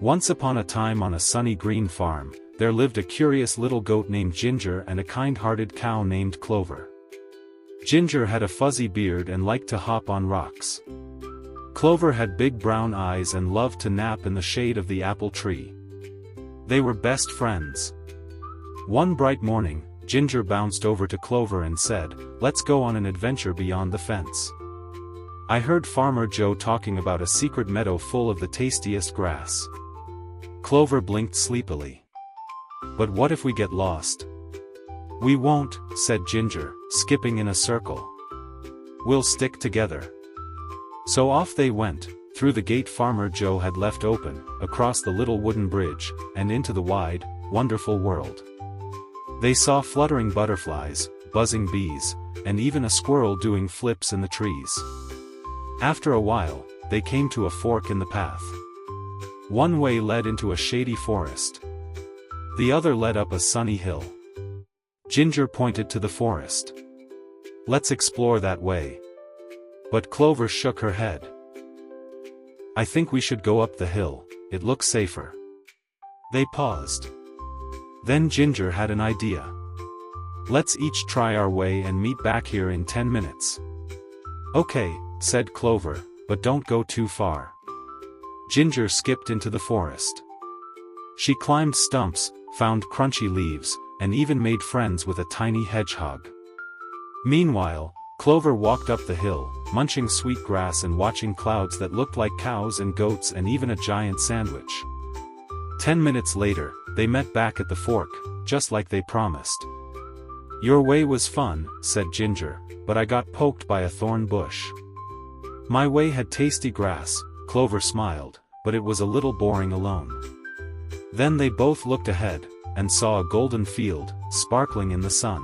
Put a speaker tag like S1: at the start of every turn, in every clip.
S1: Once upon a time on a sunny green farm, there lived a curious little goat named Ginger and a kind-hearted cow named Clover. Ginger had a fuzzy beard and liked to hop on rocks. Clover had big brown eyes and loved to nap in the shade of the apple tree. They were best friends. One bright morning, Ginger bounced over to Clover and said, "Let's go on an adventure beyond the fence. I heard Farmer Joe talking about a secret meadow full of the tastiest grass." Clover blinked sleepily. "But what if we get lost?" "We won't," said Ginger, skipping in a circle. "We'll stick together." So off they went, through the gate Farmer Joe had left open, across the little wooden bridge, and into the wide, wonderful world. They saw fluttering butterflies, buzzing bees, and even a squirrel doing flips in the trees. After a while, they came to a fork in the path. One way led into a shady forest. The other led up a sunny hill. Ginger pointed to the forest. "Let's explore that way." But Clover shook her head. "I think we should go up the hill, it looks safer." They paused. Then Ginger had an idea. "Let's each try our way and meet back here in 10 minutes. "Okay," said Clover, "but don't go too far." Ginger skipped into the forest. She climbed stumps, found crunchy leaves, and even made friends with a tiny hedgehog. Meanwhile, Clover walked up the hill, munching sweet grass and watching clouds that looked like cows and goats and even a giant sandwich. 10 minutes later, they met back at the fork, just like they promised. "Your way was fun," said Ginger, "but I got poked by a thorn bush." "My way had tasty grass," Clover smiled, "but it was a little boring alone." Then they both looked ahead, and saw a golden field, sparkling in the sun.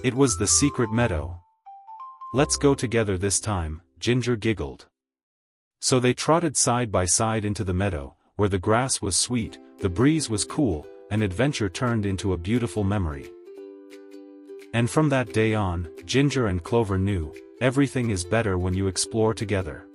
S1: It was the secret meadow. "Let's go together this time," Ginger giggled. So they trotted side by side into the meadow, where the grass was sweet, the breeze was cool, and adventure turned into a beautiful memory. And from that day on, Ginger and Clover knew, everything is better when you explore together.